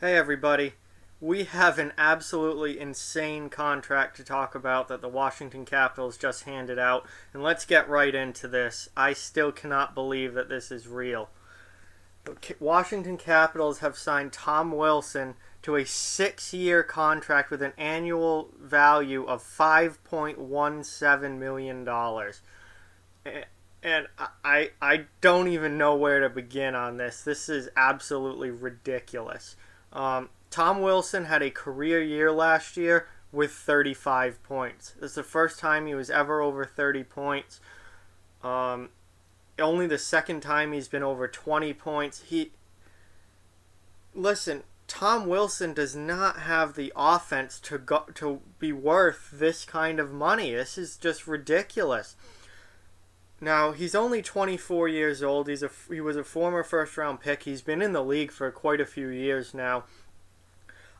Hey everybody. We have an absolutely insane contract to talk about that the Washington Capitals just handed out, and let's get right into this. I still cannot believe that this is real. The Washington Capitals have signed Tom Wilson to a 6-year contract with an annual value of $5.17 million. And I don't even know where to begin on this. This is absolutely ridiculous. Tom Wilson had a career year last year with 35 points. This is the first time he was ever over 30 points. Um, Only the second time he's been over 20 points. Listen. Tom Wilson does not have the offense to be worth this kind of money. This is just ridiculous. Now, he's only 24 years old. He was a former first round pick. He's been in the league for quite a few years now.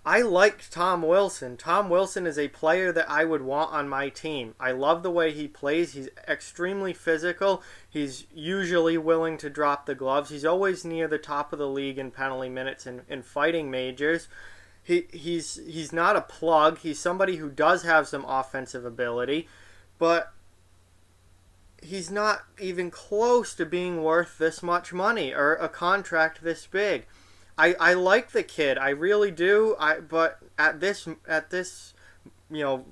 I liked Tom Wilson. Tom Wilson is a player that I would want on my team. I love the way he plays. He's extremely physical. He's usually willing to drop the gloves. He's always near the top of the league in penalty minutes and fighting majors. He's not a plug. He's somebody who does have some offensive ability, but he's not even close to being worth this much money or a contract this big. I like the kid, I really do. But at this you know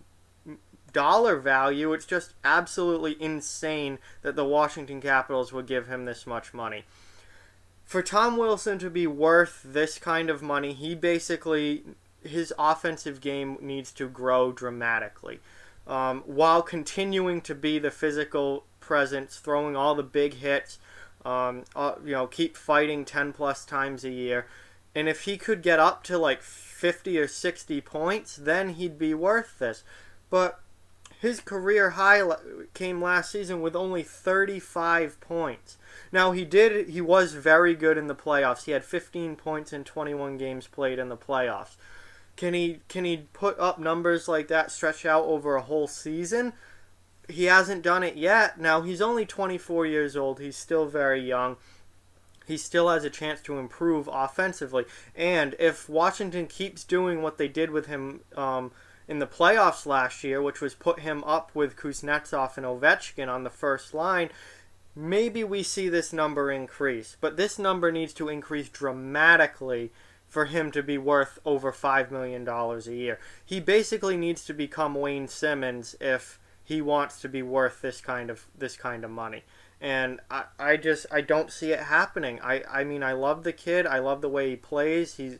dollar value, it's just absolutely insane that the Washington Capitals would give him this much money. For Tom Wilson to be worth this kind of money, his offensive game needs to grow dramatically, while continuing to be the physical presence, throwing all the big hits, keep fighting 10 plus times a year. And if he could get up to like 50 or 60 points, then he'd be worth this. But his career high came last season with only 35 points. Now he was very good in the playoffs. He had 15 points in 21 games played in the playoffs. Can he put up numbers like that stretched out over a whole season? He hasn't done it yet. Now, he's only 24 years old. He's still very young. He still has a chance to improve offensively. And if Washington keeps doing what they did with him in the playoffs last year, which was put him up with Kuznetsov and Ovechkin on the first line, maybe we see this number increase. But this number needs to increase dramatically for him to be worth over $5 million a year. He basically needs to become Wayne Simmons if he wants to be worth this kind of money. And I don't see it happening. I mean, I love the kid. I love the way he plays. He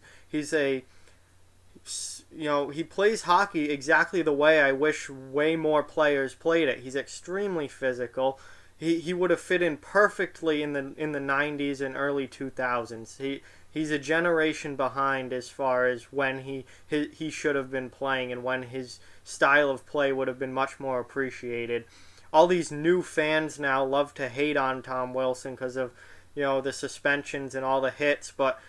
plays hockey exactly the way I wish way more players played it. He's extremely physical. He would have fit in perfectly in the 90s and early 2000s. He's a generation behind as far as when he should have been playing and when his style of play would have been much more appreciated. All these new fans now love to hate on Tom Wilson because of the suspensions and all the hits, but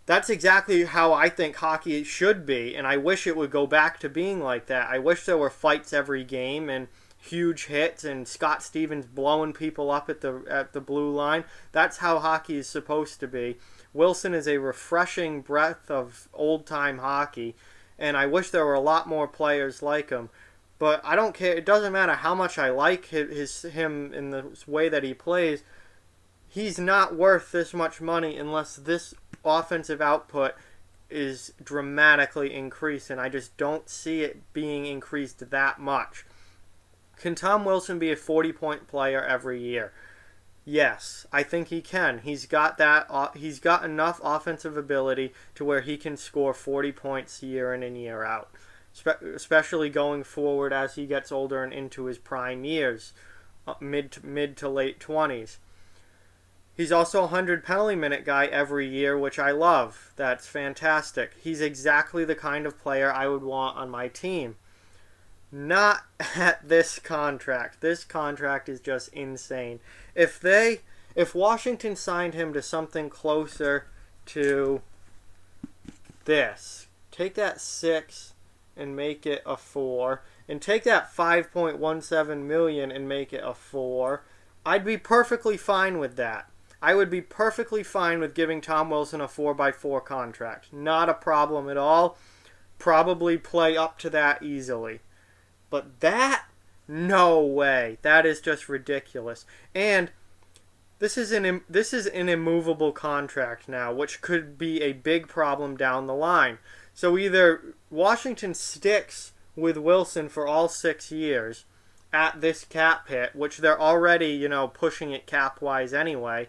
that's exactly how I think hockey should be, and I wish it would go back to being like that. I wish there were fights every game and huge hits and Scott Stevens blowing people up at the blue line. That's how hockey is supposed to be. Wilson is a refreshing breath of old-time hockey, and I wish there were a lot more players like him. But I don't care. It doesn't matter how much I like him in the way that he plays. He's not worth this much money unless this offensive output is dramatically increased, and I just don't see it being increased that much. Can Tom Wilson be a 40-point player every year? Yes, I think he can. He's got that. He's got enough offensive ability to where he can score 40 points year in and year out, especially going forward as he gets older and into his prime years, mid to late 20s. He's also a 100 penalty minute guy every year, which I love. That's fantastic. He's exactly the kind of player I would want on my team. Not at this contract. This contract is just insane. If Washington signed him to something closer to this, take that 6 and make it a 4, and take that 5.17 million and make it a 4, I'd be perfectly fine with that. I would be perfectly fine with giving Tom Wilson a 4x4 contract. Not a problem at all. Probably play up to that easily. But that? No way. That is just ridiculous. And this is an immovable contract now, which could be a big problem down the line. So either Washington sticks with Wilson for all 6 years at this cap hit, which they're already, pushing it cap-wise anyway,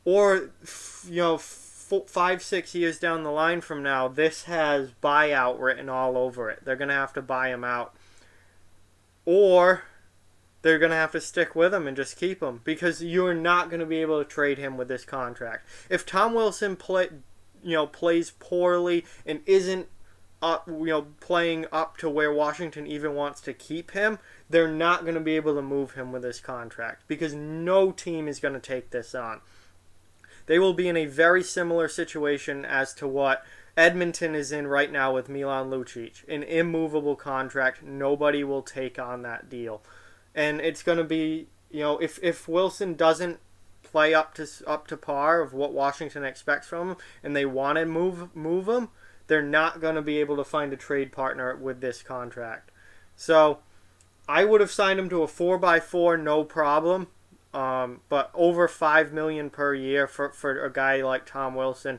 or, 5-6 years down the line from now, this has buyout written all over it. They're going to have to buy him out. Or they're going to have to stick with him and just keep him, because you're not going to be able to trade him with this contract. If Tom Wilson plays poorly and isn't playing up to where Washington even wants to keep him, they're not going to be able to move him with this contract, because no team is going to take this on. They will be in a very similar situation as to what Edmonton is in right now with Milan Lucic. An immovable contract. Nobody will take on that deal. And it's going to be, if Wilson doesn't play up to par of what Washington expects from him, and they want to move him, they're not going to be able to find a trade partner with this contract. So I would have signed him to a 4x4, no problem. But over $5 million per year for a guy like Tom Wilson,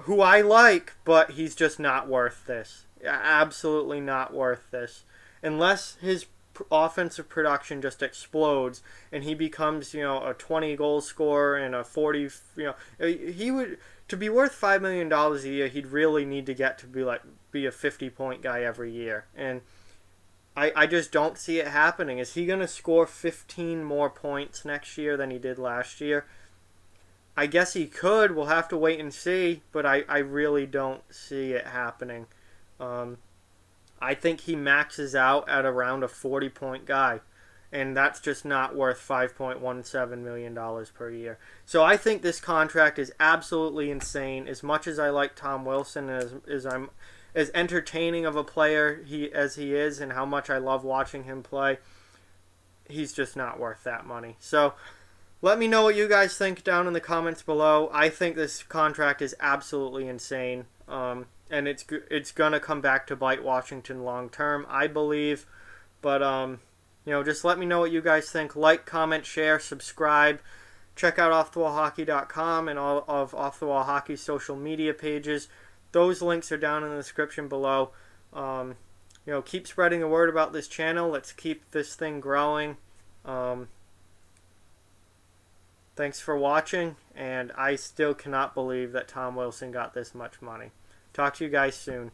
who I like, but he's just not worth this. Absolutely not worth this. Unless his offensive production just explodes and he becomes, a 20 goal scorer and a 40, he would, to be worth $5 million a year, he'd really need to get to be a 50-point guy every year. And I just don't see it happening. Is he going to score 15 more points next year than he did last year? I guess he could. We'll have to wait and see, but I really don't see it happening. I think he maxes out at around a 40-point guy, and that's just not worth $5.17 million per year. So I think this contract is absolutely insane. As much as I like Tom Wilson, as entertaining of a player as he is, and how much I love watching him play, he's just not worth that money. So let me know what you guys think down in the comments below. I think this contract is absolutely insane, and it's gonna come back to bite Washington long term, I believe. But just let me know what you guys think. Like, comment, share, subscribe. Check out offthewallhockey.com and all of Off the Wall Hockey's social media pages. Those links are down in the description below. Keep spreading the word about this channel. Let's keep this thing growing. Thanks for watching, and I still cannot believe that Tom Wilson got this much money. Talk to you guys soon.